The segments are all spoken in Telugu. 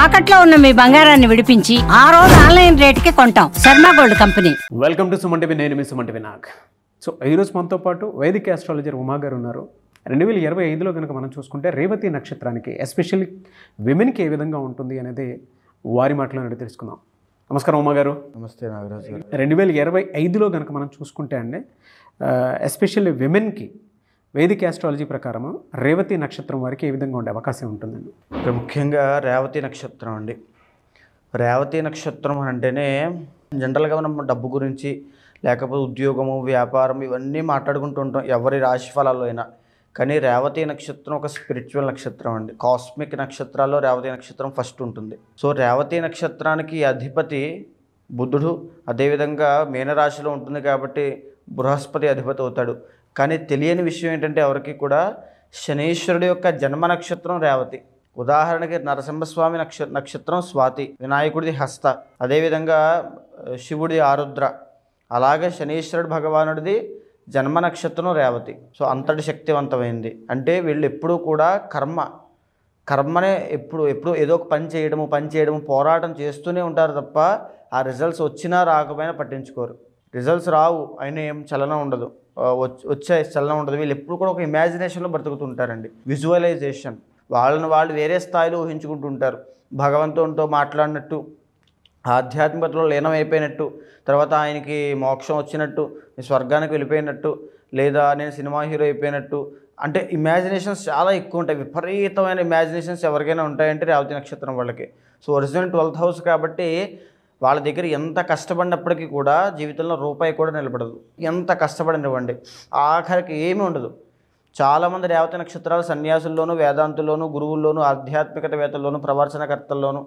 తాకట్లో ఉన్న మీ బంగారాన్ని విడిపించి ఆ రోజు ఆన్లైన్ రేటుకి కొంటాం. Sharma gold company. Welcome to Suman TV. నేను మీ సుమన్ టీవీ నాగ్. సో ఈరోజు మనతో పాటు వైదిక ఆస్ట్రాలజర్ ఉమా గారు ఉన్నారు. 2025లో కనుక మనం చూసుకుంటే రేవతి నక్షత్రానికి ఎస్పెషల్లీ విమెన్కి ఏ విధంగా ఉంటుంది అనేది వారి మాటలను తెలుసుకుందాం. నమస్కారం ఉమా గారు. నమస్తే నాగరాజు గారు. 2025లో కనుక మనం చూసుకుంటే అండి ఎస్పెషల్లీ విమెన్కి వైదిక ఆస్ట్రాలజీ ప్రకారం రేవతి నక్షత్రం వారికి ఏ విధంగా ఉండే అవకాశం ఉంటుందండి? ఇక్కడ ముఖ్యంగా రేవతి నక్షత్రం అండి. రేవతి నక్షత్రం అంటేనే జనరల్గా మనం డబ్బు గురించి లేకపోతే ఉద్యోగము, వ్యాపారం ఇవన్నీ మాట్లాడుకుంటూ ఉంటాం ఎవరి రాశి ఫలాల్లో అయినా. కానీ రేవతి నక్షత్రం ఒక స్పిరిచువల్ నక్షత్రం అండి. కాస్మిక్ నక్షత్రాల్లో రేవతి నక్షత్రం ఫస్ట్ ఉంటుంది. సో రేవతి నక్షత్రానికి అధిపతి బుధుడు, అదేవిధంగా మీనరాశిలో ఉంటుంది కాబట్టి బృహస్పతి అధిపతి అవుతాడు. కానీ తెలియని విషయం ఏంటంటే ఎవరికి కూడా శనీశ్వరుడు యొక్క జన్మ నక్షత్రం రేవతి. ఉదాహరణకి నరసింహస్వామి నక్షత్రం స్వాతి, వినాయకుడిది హస్త, అదేవిధంగా శివుడిది ఆరుద్ర, అలాగే శనీశ్వరుడు భగవానుడిది జన్మ నక్షత్రం రేవతి. సో అంతటి శక్తివంతమైంది. అంటే వీళ్ళు ఎప్పుడూ కూడా కర్మనే ఎప్పుడు ఏదో ఒక పని చేయడము పోరాటం చేస్తూనే ఉంటారు తప్ప ఆ రిజల్ట్స్ వచ్చినా రాకపోయినా పట్టించుకోరు. రిజల్ట్స్ రావు అయినా ఏం చలనం ఉండదు, వచ్చే చలనం ఉండదు. వీళ్ళు ఎప్పుడు కూడా ఒక ఇమాజినేషన్లో బ్రతుకుతుంటారండి. విజువలైజేషన్, వాళ్ళని వాళ్ళు వేరే స్థాయిలో ఊహించుకుంటుంటారు. భగవంతునితో మాట్లాడినట్టు, ఆధ్యాత్మికతలో లీనమైపోయినట్టు, తర్వాత ఆయనకి మోక్షం వచ్చినట్టు, స్వర్గానికి వెళ్ళిపోయినట్టు, లేదా నేను సినిమా హీరో అయిపోయినట్టు. అంటే ఇమాజినేషన్స్ చాలా ఎక్కువ ఉంటాయి. విపరీతమైన ఇమాజినేషన్స్ ఎవరికైనా ఉంటాయంటే రేవతి నక్షత్రం వాళ్ళకి. సో ఒరిజినల్ 12th హౌస్ కాబట్టి వాళ్ళ దగ్గర ఎంత కష్టపడినప్పటికీ కూడా జీవితంలో రూపాయి కూడా నిలబడదు. ఎంత కష్టపడినివ్వండి, ఆఖరికి ఏమీ ఉండదు. చాలామంది రేవతి నక్షత్రాలు సన్యాసుల్లోనూ, వేదాంతుల్లోనూ, గురువుల్లోనూ, ఆధ్యాత్మికతవేత్తల్లోనూ, ప్రవచనకర్తల్లోనూ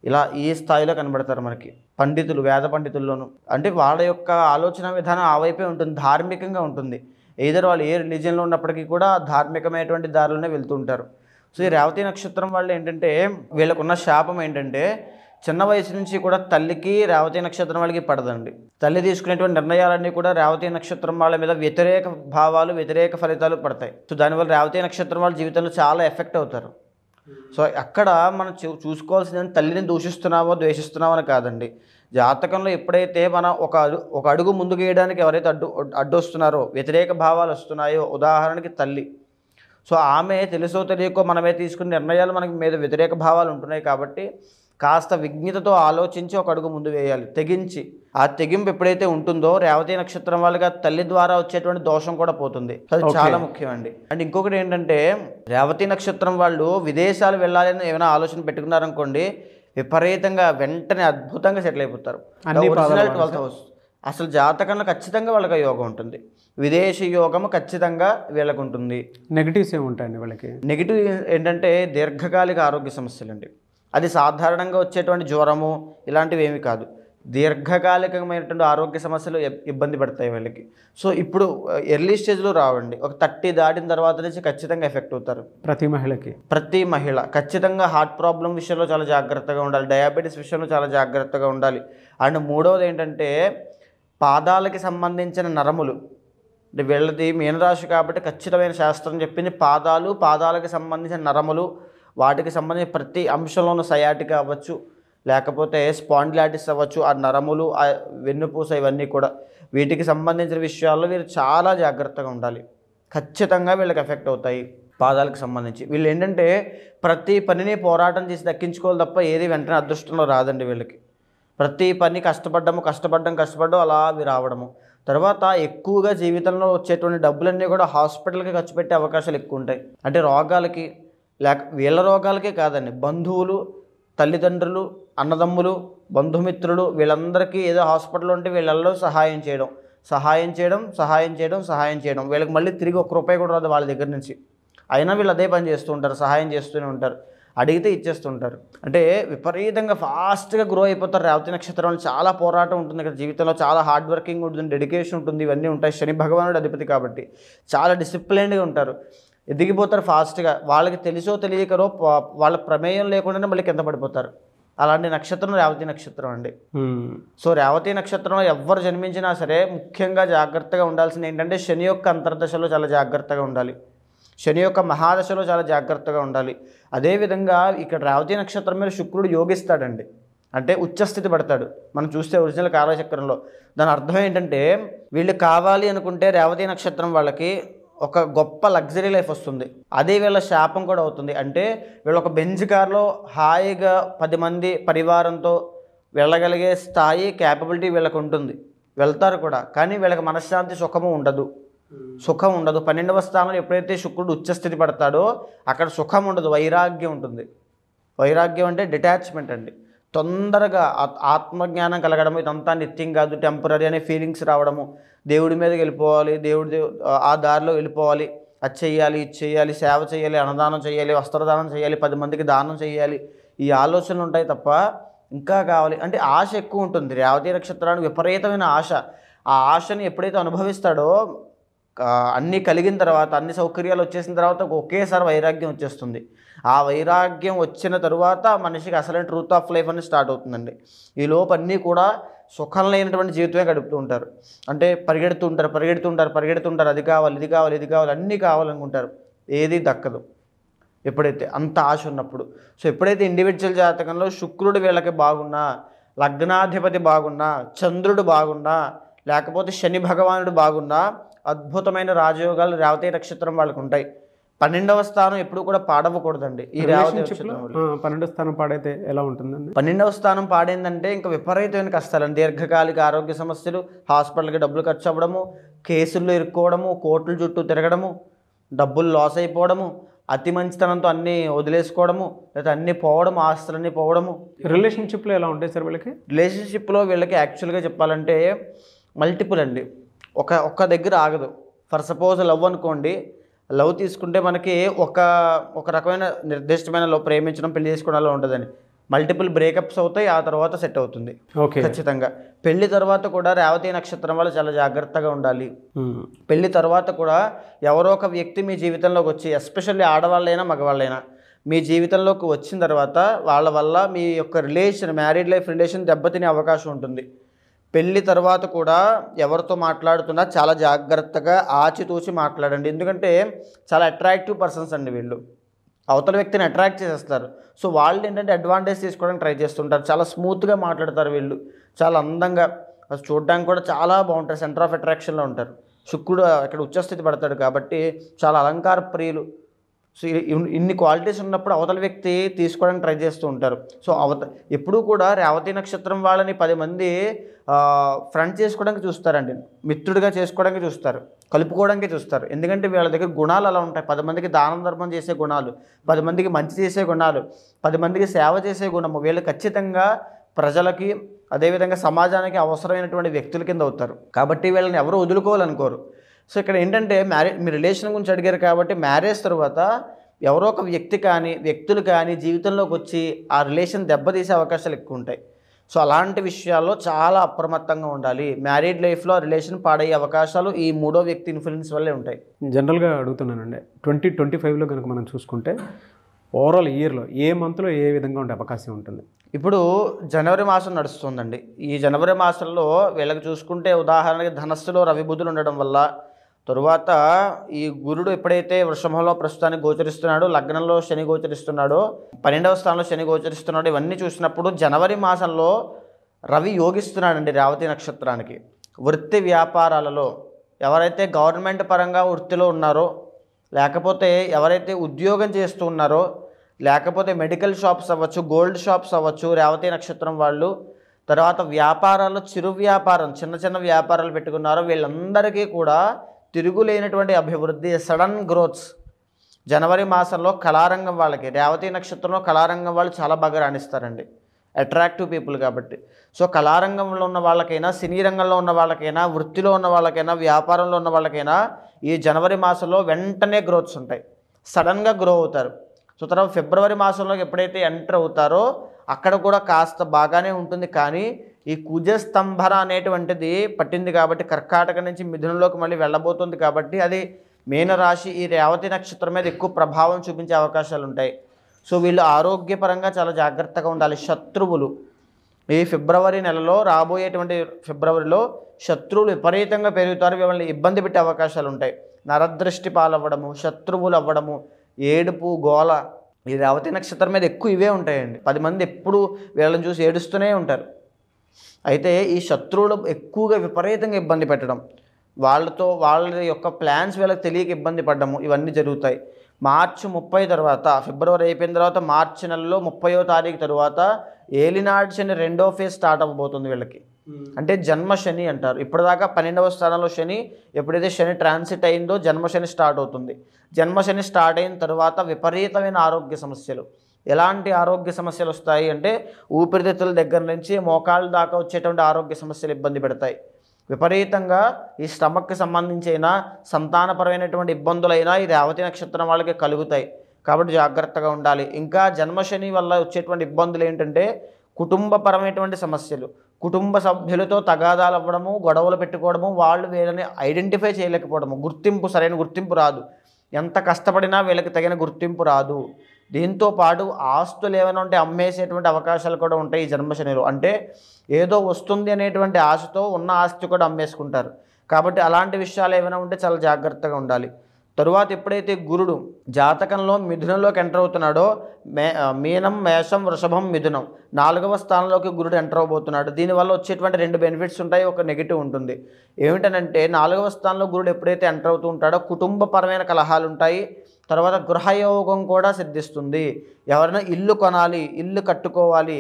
ఇలా ఈ స్థాయిలో కనబడతారు మనకి. పండితులు, వేద పండితుల్లోనూ. అంటే వాళ్ళ యొక్క ఆలోచన విధానం ఆ వైపే ఉంటుంది, ధార్మికంగా ఉంటుంది. ఏదైనా వాళ్ళు ఏ రిలీజియన్లో ఉన్నప్పటికీ కూడా ధార్మికమైనటువంటి దారిలోనే వెళ్తూ ఉంటారు. సో ఈ రేవతి నక్షత్రం వాళ్ళు ఏంటంటే వీళ్ళకున్న శాపం ఏంటంటే చిన్న వయసు నుంచి కూడా తల్లికి రేవతి నక్షత్రం వాళ్ళకి పడదండి. తల్లి తీసుకునేటువంటి నిర్ణయాలన్నీ కూడా రేవతి నక్షత్రం వాళ్ళ మీద వ్యతిరేక భావాలు, వ్యతిరేక ఫలితాలు పడతాయి. సో దానివల్ల రేవతి నక్షత్రం వాళ్ళ జీవితంలో చాలా ఎఫెక్ట్ అవుతారు. సో అక్కడ మనం చూసుకోవాల్సింది తల్లిని దూషిస్తున్నావో ద్వేషిస్తున్నావో అని కాదండి. జాతకంలో ఎప్పుడైతే మనం ఒక అడుగు ముందుకు వేయడానికి ఎవరైతే అడ్డొస్తున్నారో, వ్యతిరేక భావాలు వస్తున్నాయో, ఉదాహరణకి తల్లి. సో ఆమె తెలుసో తెలియకో మనమే తీసుకునే నిర్ణయాలు మనకి మీద వ్యతిరేక భావాలు ఉంటున్నాయి కాబట్టి కాస్త విజ్ఞతతో ఆలోచించి ఒక అడుగు ముందు వేయాలి, తెగించి. ఆ తెగింపు ఎప్పుడైతే ఉంటుందో రేవతి నక్షత్రం వాళ్ళకి తల్లి ద్వారా వచ్చేటువంటి దోషం కూడా పోతుంది. అది చాలా ముఖ్యం అండి. అండ్ ఇంకొకటి ఏంటంటే రేవతి నక్షత్రం వాళ్ళు విదేశాలు వెళ్ళాలని ఏమైనా ఆలోచన పెట్టుకున్నారనుకోండి, విపరీతంగా వెంటనే అద్భుతంగా సెటిల్ అయిపోతారు. ఒరిజినల్ 12th హౌస్ అసలు జాతకంలో ఖచ్చితంగా వాళ్ళకి యోగం ఉంటుంది. విదేశీ యోగము ఖచ్చితంగా వీళ్ళకు ఉంటుంది. నెగిటివ్స్ ఏముంటాయండి వాళ్ళకి? నెగిటివ్ ఏంటంటే దీర్ఘకాలిక ఆరోగ్య సమస్యలండి. అది సాధారణంగా వచ్చేటువంటి జ్వరము ఇలాంటివి ఏమి కాదు. దీర్ఘకాలికమైనటువంటి ఆరోగ్య సమస్యలు ఇబ్బంది పడతాయి వీళ్ళకి. సో ఇప్పుడు ఎర్లీ స్టేజ్లో రావండి, ఒక 30 దాటిన తర్వాత నుంచి ఖచ్చితంగా ఎఫెక్ట్ అవుతారు. ప్రతి మహిళ ఖచ్చితంగా హార్ట్ ప్రాబ్లం విషయంలో చాలా జాగ్రత్తగా ఉండాలి, డయాబెటీస్ విషయంలో చాలా జాగ్రత్తగా ఉండాలి. అండ్ మూడవది ఏంటంటే పాదాలకి సంబంధించిన నరములు. అంటే వీళ్ళది మీనరాశి కాబట్టి ఖచ్చితమైన శాస్త్రం చెప్పింది పాదాలకి సంబంధించిన నరములు, వాటికి సంబంధించిన ప్రతి అంశంలోనూ సయాటికా అవ్వచ్చు, లేకపోతే స్పాండిలైటిస్ అవ్వచ్చు, ఆ నరములు, ఆ వెన్నుపూస, ఇవన్నీ కూడా వీటికి సంబంధించిన విషయాల్లో వీళ్ళు చాలా జాగ్రత్తగా ఉండాలి. ఖచ్చితంగా వీళ్ళకి ఎఫెక్ట్ అవుతాయి పాదాలకు సంబంధించి. వీళ్ళు ఏంటంటే ప్రతి పనిని పోరాటం చేసి దక్కించుకోవాలి తప్ప ఏది వెంటనే అదృష్టంలో రాదండి వీళ్ళకి. ప్రతి పని కష్టపడ్డం అలా అవి రావడము. తర్వాత ఎక్కువగా జీవితంలో వచ్చేటువంటి డబ్బులన్నీ కూడా హాస్పిటల్కి ఖర్చు పెట్టే అవకాశాలు ఎక్కువ ఉంటాయి. అంటే రోగాలకి, వీళ్ళ రోగాలకే కాదండి, బంధువులు, తల్లిదండ్రులు, అన్నదమ్ములు, బంధుమిత్రులు వీళ్ళందరికీ ఏదో హాస్పిటల్ ఉంటే వీళ్ళల్లో సహాయం చేయడం. వీళ్ళకి మళ్ళీ తిరిగి ₹1 కూడా రాదు వాళ్ళ దగ్గర నుంచి. అయినా వీళ్ళు అదే పని చేస్తూ ఉంటారు, సహాయం చేస్తూనే ఉంటారు, అడిగితే ఇచ్చేస్తుంటారు. అంటే విపరీతంగా ఫాస్ట్గా గ్రో అయిపోతారు. రేవతి నక్షత్రంలో చాలా పోరాటం ఉంటుంది ఇక్కడ జీవితంలో, చాలా హార్డ్ వర్కింగ్ ఉంటుంది, డెడికేషన్ ఉంటుంది, ఇవన్నీ ఉంటాయి. శని భగవానుడు అధిపతి కాబట్టి చాలా డిసిప్లైన్డ్గా ఉంటారు, ఎదిగిపోతారు ఫాస్ట్గా. వాళ్ళకి తెలుసో తెలియకరో వాళ్ళ ప్రమేయం లేకుండానే మళ్ళీ కింద పడిపోతారు. అలాంటి నక్షత్రం రేవతి నక్షత్రం అండి. సో రేవతి నక్షత్రంలో ఎవరు జన్మించినా సరే ముఖ్యంగా జాగ్రత్తగా ఉండాల్సింది ఏంటంటే శని యొక్క అంతర్దశలో చాలా జాగ్రత్తగా ఉండాలి. శని యొక్క మహాదశలో చాలా జాగ్రత్తగా ఉండాలి. అదేవిధంగా ఇక్కడ రేవతి నక్షత్రం మీద శుక్రుడు యోగిస్తాడండి, అంటే ఉచ్చస్థితి పడతాడు. మనం చూస్తే ఒరిజినల్ కాలచక్రంలో దాని అర్థం ఏంటంటే వీళ్ళు కావాలి అనుకుంటే రేవతి నక్షత్రం వాళ్ళకి ఒక గొప్ప లగ్జరీ లైఫ్ వస్తుంది. అదే వీళ్ళ శాపం కూడా అవుతుంది. అంటే వీళ్ళు ఒక బెంజ్ కార్లో హాయిగా 10 మంది పరివారంతో వెళ్ళగలిగే స్థాయి క్యాపబిలిటీ వీళ్ళకు ఉంటుంది, వెళ్తారు కూడా. కానీ వీళ్ళకి మనశ్శాంతి సుఖం ఉండదు. 12వ స్థానంలో ఎప్పుడైతే శుక్రుడు ఉచ్చస్థితి పడతాడో అక్కడ సుఖం ఉండదు, వైరాగ్యం ఉంటుంది. వైరాగ్యం అంటే డిటాచ్మెంట్ అండి. తొందరగా ఆత్మజ్ఞానం కలగడము, ఇదంతా నిత్యం కాదు, టెంపరీ అనే ఫీలింగ్స్ రావడము, దేవుడి మీదకి వెళ్ళిపోవాలి, దేవుడి ఆ దారిలో వెళ్ళిపోవాలి, అది చెయ్యాలి, ఇది చేయాలి, సేవ చేయాలి, అన్నదానం చేయాలి, వస్త్రదానం చేయాలి, 10 మందికి దానం చేయాలి, ఈ ఆలోచనలు ఉంటాయి తప్ప ఇంకా కావాలి అంటే ఆశ ఎక్కువ ఉంటుంది. రేవతి నక్షత్రానికి విపరీతమైన ఆశ. ఆ ఆశని ఎప్పుడైతే అనుభవిస్తాడో అన్నీ కలిగిన తర్వాత, అన్ని సౌకర్యాలు వచ్చేసిన తర్వాత ఒకేసారి వైరాగ్యం వచ్చేస్తుంది. ఆ వైరాగ్యం వచ్చిన తరువాత మనిషికి అసలైన ట్రూత్ ఆఫ్ లైఫ్ అని స్టార్ట్ అవుతుందండి. ఈ లోపు అన్నీ కూడా సుఖం లేనటువంటి జీవితమే గడుపుతూ ఉంటారు. అంటే పరిగెడుతుంటారు, అది కావాలి, ఇది కావాలి, ఇది కావాలి, అన్నీ కావాలనుకుంటారు, ఏది దక్కదు ఎప్పుడైతే అంత ఆశ ఉన్నప్పుడు. సో ఎప్పుడైతే ఇండివిజువల్ జాతకంలో శుక్రుడు వీళ్ళకి బాగున్నా, లగ్నాధిపతి బాగున్నా, చంద్రుడు బాగున్నా, లేకపోతే శని భగవానుడు బాగున్నా అద్భుతమైన రాజయోగాలు రేవతి నక్షత్రం వాళ్ళకు ఉంటాయి. 12వ స్థానం ఎప్పుడు కూడా పాడవకూడదండి. ఈ రేవతి నక్షత్రం 12వ స్థానం పాడైతే ఎలా ఉంటుందండి? 12వ స్థానం పాడైందంటే ఇంకా విపరీతమైన కష్టాలు, దీర్ఘకాలిక ఆరోగ్య సమస్యలు, హాస్పిటల్కి డబ్బులు ఖర్చు అవ్వడము, కేసుల్లో ఇరుక్కోవడము, కోర్టుల చుట్టూ తిరగడము, డబ్బులు లాస్ అయిపోవడము, అతి మంచితనంతో అన్నీ వదిలేసుకోవడము, లేదా అన్నీ పోవడం, ఆస్తులన్నీ పోవడము. రిలేషన్షిప్లో ఎలా ఉంటాయి సార్ వీళ్ళకి? రిలేషన్షిప్లో వీళ్ళకి యాక్చువల్గా చెప్పాలంటే మల్టిపుల్ అండి, ఒక్క దగ్గర ఆగదు. ఫర్ సపోజ్ లవ్ అనుకోండి, లవ్ తీసుకుంటే మనకి ఒక రకమైన నిర్దిష్టమైన లవ్, ప్రేమించడం, పెళ్లి చేసుకోవడంలో ఉంటుందని. మల్టిపుల్ బ్రేకప్స్ అవుతాయి, ఆ తర్వాత సెట్ అవుతుంది ఖచ్చితంగా. పెళ్లి తర్వాత కూడా రేవతి నక్షత్రం వాళ్ళు చాలా జాగ్రత్తగా ఉండాలి. పెళ్లి తర్వాత కూడా ఎవరో ఒక వ్యక్తి మీ జీవితంలోకి వచ్చి, ఎస్పెషల్లీ ఆడవాళ్ళైనా మగవాళ్ళైనా, మీ జీవితంలోకి వచ్చిన తర్వాత వాళ్ళ వల్ల మీ యొక్క రిలేషన్, మ్యారీడ్ లైఫ్ రిలేషన్ దెబ్బతినే అవకాశం ఉంటుంది. పెళ్లి తర్వాత కూడా ఎవరితో మాట్లాడుతున్నా చాలా జాగ్రత్తగా ఆచితూచి మాట్లాడండి. ఎందుకంటే చాలా అట్రాక్టివ్ పర్సన్స్ అండి వీళ్ళు, అవతల వ్యక్తిని అట్రాక్ట్ చేసేస్తారు. సో వాళ్ళు ఏంటంటే అడ్వాంటేజ్ తీసుకోవడానికి ట్రై చేస్తుంటారు. చాలా స్మూత్గా మాట్లాడతారు వీళ్ళు, చాలా అందంగా, చూడడానికి కూడా చాలా బాగుంటారు, సెంటర్ ఆఫ్ అట్రాక్షన్లో ఉంటారు. శుక్రుడు అక్కడ ఉచ్చస్థితి పడతాడు కాబట్టి చాలా అలంకార ప్రియులు. సో ఇన్ని క్వాలిటీస్ ఉన్నప్పుడు అవతల వ్యక్తి తీసుకోవడానికి ట్రై చేస్తూ ఉంటారు. సో ఎప్పుడూ కూడా రేవతి నక్షత్రం వాళ్ళని 10 మంది ఫ్రెండ్ చేసుకోవడానికి చూస్తారండి, మిత్రుడిగా చేసుకోవడానికి చూస్తారు, కలుపుకోవడానికి చూస్తారు. ఎందుకంటే వీళ్ళ దగ్గర గుణాలు అలా ఉంటాయి. 10 మందికి దానం ధర్మం చేసే గుణాలు, 10 మందికి మంచి చేసే గుణాలు, 10 మందికి సేవ చేసే గుణము, వీళ్ళు ఖచ్చితంగా ప్రజలకి అదేవిధంగా సమాజానికి అవసరమైనటువంటి వ్యక్తుల కింద అవుతారు. కాబట్టి వీళ్ళని ఎవరు వదులుకోవాలనుకోరు. సో ఇక్కడ ఏంటంటే మీ రిలేషన్ గురించి అడిగారు కాబట్టి మ్యారేజ్ తర్వాత ఎవరో ఒక వ్యక్తులు కానీ జీవితంలోకి వచ్చి ఆ రిలేషన్ దెబ్బతీసే అవకాశాలు ఎక్కువ ఉంటాయి. సో అలాంటి విషయాల్లో చాలా అప్రమత్తంగా ఉండాలి. మ్యారీడ్ లైఫ్లో రిలేషన్ పాడయ్యే అవకాశాలు ఈ మూడో వ్యక్తి ఇన్ఫ్లుయెన్స్ వల్లే ఉంటాయి. జనరల్గా అడుగుతున్నానండి, 2025లో కనుక మనం చూసుకుంటే ఓవరాల్ ఇయర్లో ఏ మంత్లో ఏ విధంగా ఉండే అవకాశం ఉంటుంది? ఇప్పుడు జనవరి మాసం నడుస్తుందండి. ఈ జనవరి మాసంలో వీళ్ళకి చూసుకుంటే ఉదాహరణకి ధనస్సులో రవి బుధులు ఉండడం వల్ల, తరువాత ఈ గురుడు ఎప్పుడైతే వృషభంలో ప్రస్తుతానికి గోచరిస్తున్నాడో, లగ్నంలో శని గోచరిస్తున్నాడో, 12వ స్థానంలో శని గోచరిస్తున్నాడో, ఇవన్నీ చూసినప్పుడు జనవరి మాసంలో రవి యోగిస్తున్నాడండి రేవతి నక్షత్రానికి. వృత్తి వ్యాపారాలలో ఎవరైతే గవర్నమెంట్ పరంగా వృత్తిలో ఉన్నారో, లేకపోతే ఎవరైతే ఉద్యోగం చేస్తూ ఉన్నారో, లేకపోతే మెడికల్ షాప్స్ అవ్వచ్చు, గోల్డ్ షాప్స్ అవ్వచ్చు రేవతి నక్షత్రం వాళ్ళు, తర్వాత వ్యాపారాల్లో చిరు వ్యాపారం, చిన్న వ్యాపారాలు పెట్టుకున్నారో వీళ్ళందరికీ కూడా తిరుగులేనటువంటి అభివృద్ధి, సడన్ గ్రోత్స్ జనవరి మాసంలో కళారంగం వాళ్ళకి, రేవతి నక్షత్రంలో కళారంగం వాళ్ళు చాలా బాగా రాణిస్తారండి, అట్రాక్టివ్ పీపుల్ కాబట్టి. సో కళారంగంలో ఉన్న వాళ్ళకైనా, సినీ రంగంలో ఉన్న వాళ్ళకైనా, వృత్తిలో ఉన్న వాళ్ళకైనా, వ్యాపారంలో ఉన్న వాళ్ళకైనా ఈ జనవరి మాసంలో వెంటనే గ్రోత్స్ ఉంటాయి, సడన్గా గ్రో అవుతారు. సో తర్వాత ఫిబ్రవరి మాసంలోకి ఎప్పుడైతే ఎంటర్ అవుతారో అక్కడ కూడా కాస్త బాగానే ఉంటుంది. కానీ ఈ కుజస్తంభన అనేటువంటిది పట్టింది కాబట్టి, కర్కాటక నుంచి మిథునంలోకి మళ్ళీ వెళ్ళబోతుంది కాబట్టి అది మీనరాశి ఈ రేవతి నక్షత్రం మీద ఎక్కువ ప్రభావం చూపించే అవకాశాలు ఉంటాయి. సో వీళ్ళు ఆరోగ్యపరంగా చాలా జాగ్రత్తగా ఉండాలి. శత్రువులు ఈ ఫిబ్రవరి నెలలో, రాబోయేటువంటి ఫిబ్రవరిలో శత్రువులు విపరీతంగా పెరుగుతారు, మిమ్మల్ని ఇబ్బంది పెట్టే అవకాశాలు ఉంటాయి. నరదృష్టి పాలవ్వడము, శత్రువులు అవ్వడము, ఏడుపు, గోల. ఈ రేవతి నక్షత్రం మీద ఎక్కువ ఇవే ఉంటాయండి. 10 మంది ఎప్పుడు వీళ్ళని చూసి ఏడుస్తూనే ఉంటారు. అయితే ఈ శత్రువులు ఎక్కువగా విపరీతంగా ఇబ్బంది పెట్టడం, వాళ్ళ యొక్క ప్లాన్స్ వీళ్ళకి తెలియక ఇబ్బంది పడ్డము, ఇవన్నీ జరుగుతాయి. మార్చి 30 తర్వాత, ఫిబ్రవరి అయిపోయిన తర్వాత మార్చి నెలలో 30వ తారీఖు తర్వాత ఏలినాడు శని 2వ ఫేజ్ స్టార్ట్ అవ్వబోతుంది వీళ్ళకి. అంటే జన్మ శని అంటారు. ఇప్పటిదాకా 12వ స్థానంలో శని, ఎప్పుడైతే శని ట్రాన్సిట్ అయిందో జన్మ శని స్టార్ట్ అవుతుంది. జన్మ శని స్టార్ట్ అయిన తర్వాత విపరీతమైన ఆరోగ్య సమస్యలు. ఎలాంటి ఆరోగ్య సమస్యలు వస్తాయి అంటే ఊపిరితిత్తుల దగ్గర నుంచి మోకాళ్ళ దాకా వచ్చేటువంటి ఆరోగ్య సమస్యలు ఇబ్బంది పెడతాయి. విపరీతంగా ఈ స్టమక్కి సంబంధించిన సంతానపరమైనటువంటి ఇబ్బందులైనా ఈ రేవతి నక్షత్రం వాళ్ళకి కలుగుతాయి. కాబట్టి జాగ్రత్తగా ఉండాలి. ఇంకా జన్మశని వల్ల వచ్చేటువంటి ఇబ్బందులు ఏంటంటే కుటుంబపరమైనటువంటి సమస్యలు, కుటుంబ సభ్యులతో తగాదాలు అవ్వడము, గొడవలు పెట్టుకోవడము, వాళ్ళు వీళ్ళని ఐడెంటిఫై చేయలేకపోవడము, సరైన గుర్తింపు రాదు. ఎంత కష్టపడినా వీళ్ళకి తగిన గుర్తింపు రాదు. దీంతో పాటు ఆస్తులు ఏమైనా ఉంటే అమ్మేసేటువంటి అవకాశాలు కూడా ఉంటాయి ఈ జన్మశనిలో. అంటే ఏదో వస్తుంది అనేటువంటి ఆశతో ఉన్న ఆస్తి కూడా అమ్మేసుకుంటారు. కాబట్టి అలాంటి విషయాలు ఏమైనా ఉంటే చాలా జాగ్రత్తగా ఉండాలి. తరువాత ఎప్పుడైతే గురుడు జాతకంలో మిథునంలోకి ఎంటర్ అవుతున్నాడో, మీనం, మేషం, వృషభం, మిథునం 4వ స్థానంలోకి గురుడు ఎంటర్ అవబోతున్నాడు. దీనివల్ల వచ్చేటువంటి 2 బెనిఫిట్స్ ఉంటాయి, ఒక నెగిటివ్ ఉంటుంది. ఏమిటనంటే 4వ స్థానంలో గురుడు ఎప్పుడైతే ఎంటర్ అవుతూ ఉంటాడో కుటుంబపరమైన కలహాలు ఉంటాయి. తర్వాత గృహయోగం కూడా సిద్ధిస్తుంది. ఎవరైనా ఇల్లు కొనాలి, ఇల్లు కట్టుకోవాలి,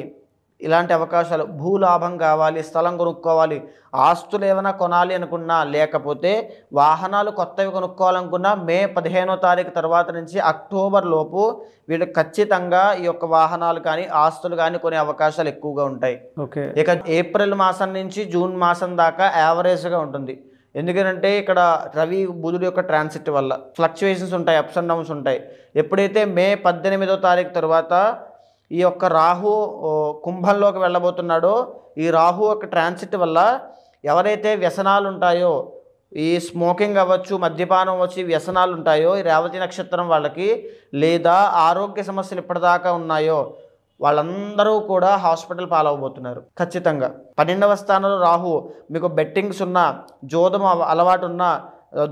ఇలాంటి అవకాశాలు, భూలాభం కావాలి, స్థలం కొనుక్కోవాలి, ఆస్తులు ఏమైనా కొనాలి అనుకున్నా, లేకపోతే వాహనాలు కొత్తవి కొనుక్కోవాలనుకున్నా మే 15వ తారీఖు తర్వాత నుంచి అక్టోబర్ లోపు వీళ్ళు ఖచ్చితంగా ఈ యొక్క వాహనాలు కానీ ఆస్తులు కానీ కొనే అవకాశాలు ఎక్కువగా ఉంటాయి. ఇక ఏప్రిల్ మాసం నుంచి జూన్ మాసం దాకా యావరేజ్గా ఉంటుంది. ఎందుకంటే ఇక్కడ రవి బుధుడు యొక్క ట్రాన్సిట్ వల్ల ఫ్లక్చువేషన్స్ ఉంటాయి, అప్స్ అండ్ డౌన్స్ ఉంటాయి. ఎప్పుడైతే మే 18వ తారీఖు తర్వాత ఈ యొక్క రాహు కుంభంలోకి వెళ్ళబోతున్నాడో, ఈ రాహు యొక్క ట్రాన్సిట్ వల్ల ఎవరైతే వ్యసనాలు ఉంటాయో, ఈ స్మోకింగ్ అవ్వచ్చు, మద్యపానం అవ్వచ్చు, వ్యసనాలు ఉంటాయో ఈ రేవతి నక్షత్రం వాళ్ళకి, లేదా ఆరోగ్య సమస్యలు ఇప్పటిదాకా ఉన్నాయో వాళ్ళందరూ కూడా హాస్పిటల్ పాలవబోతున్నారు ఖచ్చితంగా. 12వ స్థానంలో రాహు, మీకు బెట్టింగ్స్ ఉన్నా, జోదం అలవాటు ఉన్నా,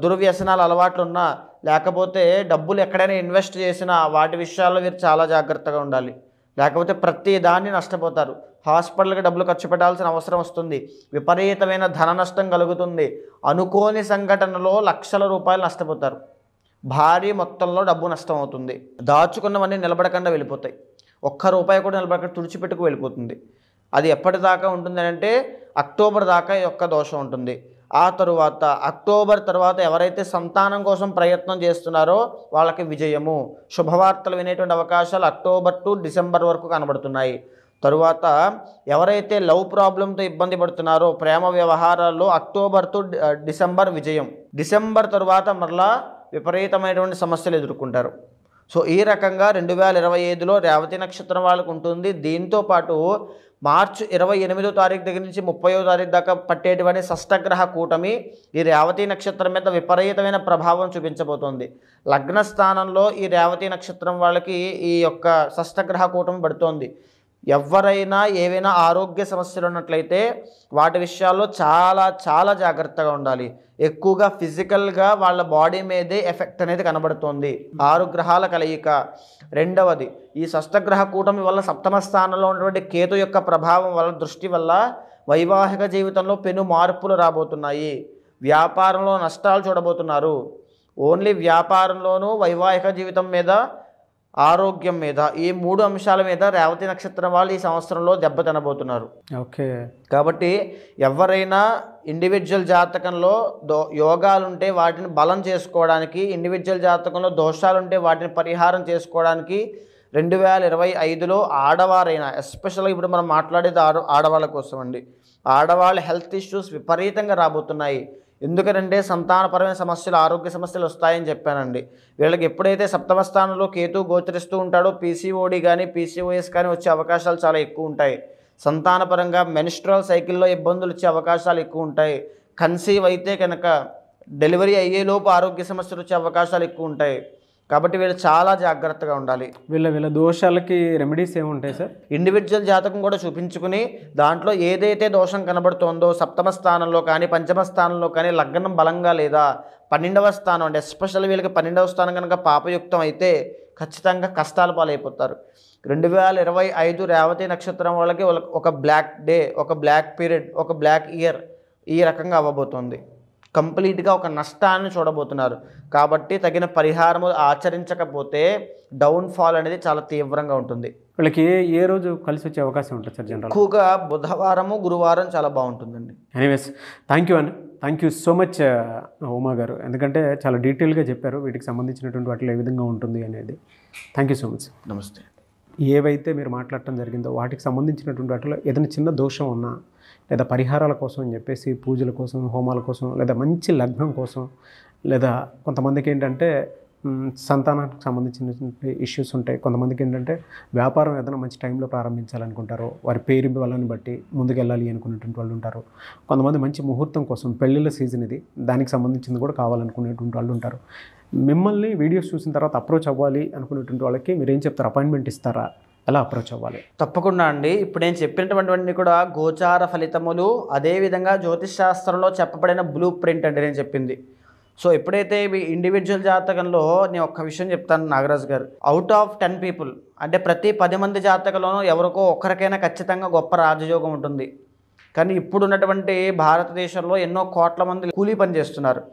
దుర్వ్యసనాలు అలవాట్లు ఉన్నా, లేకపోతే డబ్బులు ఎక్కడైనా ఇన్వెస్ట్ చేసినా వాటి విషయాల్లో మీరు చాలా జాగ్రత్తగా ఉండాలి. లేకపోతే ప్రతి దాన్ని నష్టపోతారు. హాస్పిటల్కి డబ్బులు ఖర్చు పెట్టాల్సిన అవసరం వస్తుంది. విపరీతమైన ధన నష్టం కలుగుతుంది. అనుకోని సంఘటనలో లక్షల రూపాయలు నష్టపోతారు. భారీ మొత్తంలో డబ్బు నష్టం అవుతుంది. దాచుకున్నవన్నీ నిలబడకుండా వెళ్ళిపోతాయి. ఒక్క రూపాయి కూడా నిలబడకుండా తుడిచిపెట్టుకు వెళ్ళిపోతుంది. అది ఎప్పటిదాకా ఉంటుంది అంటే అక్టోబర్ దాకా ఈ యొక్క దోషం ఉంటుంది. ఆ తరువాత అక్టోబర్ తర్వాత ఎవరైతే సంతానం కోసం ప్రయత్నం చేస్తున్నారో వాళ్ళకి విజయము, శుభవార్తలు వినేటువంటి అవకాశాలు అక్టోబర్ టు డిసెంబర్ వరకు కనబడుతున్నాయి. తరువాత ఎవరైతే లవ్ ప్రాబ్లంతో ఇబ్బంది పడుతున్నారో, ప్రేమ వ్యవహారాల్లో అక్టోబర్ టు డిసెంబర్ విజయం. డిసెంబర్ తరువాత మరలా విపరీతమైనటువంటి సమస్యలు ఎదుర్కొంటారు. సో ఈ రకంగా 2025లో రేవతి నక్షత్రం వాళ్ళకు ఉంటుంది. దీంతోపాటు మార్చి 28వ తారీఖు దగ్గర నుంచి 30వ తారీఖు దాకా పట్టేటువంటి షష్టగ్రహ కూటమి ఈ రేవతి నక్షత్రం మీద విపరీతమైన ప్రభావం చూపించబోతోంది. లగ్న స్థానంలో ఈ రేవతి నక్షత్రం వాళ్ళకి ఈ యొక్క షష్టగ్రహ కూటమి పడుతోంది. ఎవరైనా ఏవైనా ఆరోగ్య సమస్యలు ఉన్నట్లయితే వాటి విషయాల్లో చాలా చాలా జాగ్రత్తగా ఉండాలి. ఎక్కువగా ఫిజికల్గా వాళ్ళ బాడీ మీదే ఎఫెక్ట్ అనేది కనబడుతోంది. 6 గ్రహాల కలయిక. రెండవది, ఈ షష్టగ్రహ కూటమి వల్ల 7వ స్థానంలో ఉన్నటువంటి కేతు యొక్క ప్రభావం వల్ల, దృష్టి వల్ల వైవాహిక జీవితంలో పెను మార్పులు రాబోతున్నాయి. వ్యాపారంలో నష్టాలు చూడబోతున్నారు. ఓన్లీ వ్యాపారంలోనూ, వైవాహిక జీవితం మీద, ఆరోగ్యం మీద, ఈ 3 అంశాల మీద రేవతి నక్షత్రం వాళ్ళు ఈ సంవత్సరంలో దెబ్బతినబోతున్నారు. ఓకే. కాబట్టి ఎవరైనా ఇండివిజువల్ జాతకంలో యోగాలుంటే వాటిని బలం చేసుకోవడానికి, ఇండివిజువల్ జాతకంలో దోషాలుంటే వాటిని పరిహారం చేసుకోవడానికి 2025లో ఆడవారైనా, ఎస్పెషల్గా ఇప్పుడు మనం మాట్లాడేది ఆడవాళ్ళ కోసం అండి. ఆడవాళ్ళ హెల్త్ ఇష్యూస్ విపరీతంగా రాబోతున్నాయి. ఎందుకంటే సంతానపరమైన సమస్యలు, ఆరోగ్య సమస్యలు వస్తాయని చెప్పానండి. వీళ్ళకి ఎప్పుడైతే 7వ స్థానంలో కేతు గోచరిస్తూ ఉంటాడో పీసీఓడి కానీ పీసీఓఎస్ కానీ వచ్చే అవకాశాలు చాలా ఎక్కువ ఉంటాయి. సంతానపరంగా మెన్స్ట్రువల్ సైకిల్లో ఇబ్బందులు వచ్చే అవకాశాలు ఎక్కువ ఉంటాయి. కన్సీవ్ అయితే కనుక డెలివరీ అయ్యేలోపు ఆరోగ్య సమస్యలు వచ్చే అవకాశాలు ఎక్కువ ఉంటాయి. కాబట్టి వీళ్ళు చాలా జాగ్రత్తగా ఉండాలి. వీళ్ళ దోషాలకి రెమెడీస్ ఏముంటాయి సార్? ఇండివిజువల్ జాతకం కూడా చూపించుకుని దాంట్లో ఏదైతే దోషం కనబడుతోందో సప్తమ స్థానంలో కానీ పంచమ స్థానంలో కానీ లగ్నం బలంగా లేదా 12వ స్థానం అంటే ఎస్పెషల్ వీళ్ళకి 12వ స్థానం కనుక పాపయుక్తం అయితే ఖచ్చితంగా కష్టాల పాలైపోతారు. 2025 రేవతి నక్షత్రం వాళ్ళకి ఒక బ్లాక్ డే, ఒక బ్లాక్ పీరియడ్, ఒక బ్లాక్ ఇయర్ ఈ రకంగా అవ్వబోతోంది. కంప్లీట్గా ఒక నష్టాన్ని చూడబోతున్నారు. కాబట్టి తగిన పరిహారము ఆచరించకపోతే డౌన్ఫాల్ అనేది చాలా తీవ్రంగా ఉంటుంది. వీళ్ళకి ఏ రోజు కలిసి వచ్చే అవకాశం ఉంటుంది సార్ జనరల్? ఎక్కువగా బుధవారము గురువారం చాలా బాగుంటుందండి. Anyways thank you thank you so much Uma గారు, ఎందుకంటే చాలా డీటెయిల్గా చెప్పారు వీటికి సంబంధించినటువంటి వాటిలో ఏ విధంగా ఉంటుంది అనేది. Thank you so much. నమస్తే. ఏవైతే మీరు మాట్లాడటం జరిగిందో వాటికి సంబంధించినటువంటి వాటిలో ఏదైనా చిన్న దోషం ఉన్నా లేదా పరిహారాల కోసం అని చెప్పేసి పూజల కోసం, హోమాల కోసం, లేదా మంచి లగ్నం కోసం, లేదా కొంతమందికి ఏంటంటే సంతానానికి సంబంధించిన ఇష్యూస్ ఉంటాయి. కొంతమందికి ఏంటంటే వ్యాపారం ఏదైనా మంచి టైంలో ప్రారంభించాలనుకుంటారో వారి పేరు వాళ్ళని బట్టి ముందుకెళ్ళాలి అనుకునేటువంటి వాళ్ళు ఉంటారు. కొంతమంది మంచి ముహూర్తం కోసం, పెళ్ళిళ్ళ సీజన్ ఇది, దానికి సంబంధించింది కూడా కావాలనుకునేటువంటి వాళ్ళు ఉంటారు. మిమ్మల్ని వీడియోస్ చూసిన తర్వాత అప్రోచ్ అవ్వాలి అనుకునేటువంటి వాళ్ళకి మీరు ఏం చెప్తారు? అపాయింట్మెంట్ ఇస్తారా? ఎలా అప్రోచ్ అవ్వాలి? తప్పకుండా అండి. ఇప్పుడు నేను చెప్పినటువంటివన్నీ కూడా గోచార ఫలితములు, అదేవిధంగా జ్యోతిష్ శాస్త్రంలో చెప్పబడిన బ్లూ ప్రింట్ అండి నేను చెప్పింది. సో ఎప్పుడైతే మీ ఇండివిజువల్ జాతకంలో నేను ఒక్క విషయం చెప్తాను నాగరాజు గారు, అవుట్ ఆఫ్ 10 పీపుల్ అంటే ప్రతి 10 మంది జాతకంలోనూ ఎవరికో ఒక్కరికైనా ఖచ్చితంగా గొప్ప రాజయోగం ఉంటుంది. కానీ ఇప్పుడున్నటువంటి భారతదేశంలో ఎన్నో కోట్ల మంది కూలీ పని చేస్తున్నారు.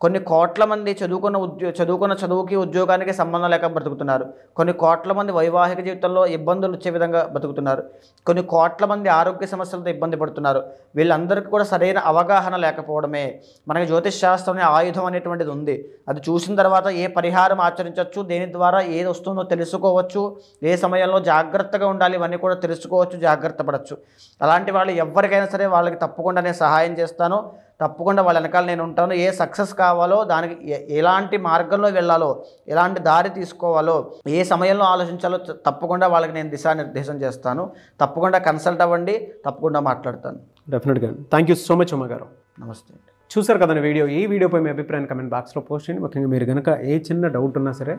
కొన్ని కోట్ల మంది చదువుకున్న చదువుకి ఉద్యోగానికి సంబంధం లేక బ్రతుకుతున్నారు. కొన్ని కోట్ల మంది వైవాహిక జీవితంలో ఇబ్బందులు వచ్చే విధంగా బతుకుతున్నారు. కొన్ని కోట్ల మంది ఆరోగ్య సమస్యలతో ఇబ్బంది పడుతున్నారు. వీళ్ళందరికీ కూడా సరైన అవగాహన లేకపోవడమే. మనకి జ్యోతిష్ శాస్త్రం ఆయుధం అనేటువంటిది ఉంది. అది చూసిన తర్వాత ఏ పరిహారం ఆచరించవచ్చు, దేని ద్వారా ఏది వస్తుందో తెలుసుకోవచ్చు, ఏ సమయంలో జాగ్రత్తగా ఉండాలి ఇవన్నీ కూడా తెలుసుకోవచ్చు, జాగ్రత్త పడవచ్చు. అలాంటి వాళ్ళు ఎవరికైనా సరే వాళ్ళకి తప్పకుండా నేను సహాయం చేస్తాను. తప్పకుండా వాళ్ళ వెనకాల నేను ఉంటాను. ఏ సక్సెస్ కావాలో, దానికి ఎలాంటి మార్గంలో వెళ్ళాలో, ఎలాంటి దారి తీసుకోవాలో, ఏ సమయంలో ఆలోచించాలో తప్పకుండా వాళ్ళకి నేను దిశానిర్దేశం చేస్తాను. తప్పకుండా కన్సల్ట్ అవ్వండి, తప్పకుండా మాట్లాడతాను. డెఫినెట్గా. Thank you so much Uma గారు. నమస్తే. చూసారు కదండి వీడియో. ఈ వీడియోపై మీ అభిప్రాయాన్ని కమెంట్ బాక్స్లో పోస్ట్ చేయండి. ముఖ్యంగా మీరు కనుక ఏ చిన్న డౌట్ ఉన్నా సరే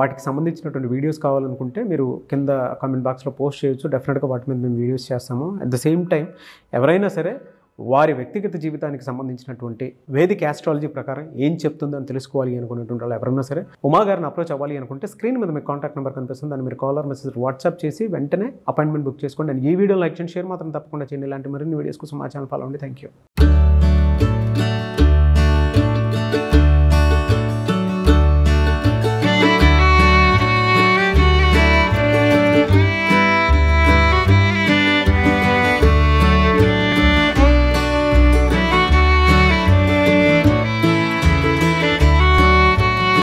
వాటికి సంబంధించినటువంటి వీడియోస్ కావాలనుకుంటే మీరు కింద కామెంట్ బాక్స్లో పోస్ట్ చేయొచ్చు. డెఫినెట్గా వాటి మీద మేము వీడియోస్ చేస్తాము. అట్ ద సేమ్ టైం ఎవరైనా సరే వారి వ్యక్తిగత జీవితానికి సంబంధించినటువంటి వేదిక ఆస్ట్రాలజీ ప్రకారం ఏం చెప్తుందని తెలుసుకోవాలి అనుకునేటువంటి వాళ్ళు ఎవరైనా సరే ఉమా గారిని అప్రోచ్ అవ్వాలి అనుకుంటే స్క్రీన్ మీద మీకు కాంటాక్ట్ నెంబర్ కనిపిస్తుంది. దాన్ని మీరు కాలర్ మెసేజ్ వాట్సాప్ చేసి వెంటనే అపాయింట్మెంట్ బుక్ చేసుకోండి. అండ్ ఈ వీడియో లైక్ చేయండి, షేర్ మాత్రం తప్పకుండా చేయండి. ఇలాంటి మరిన్ని వీడియోస్ కోసం మా ఛానల్ ఫాలో అవ్వండి. Thank you.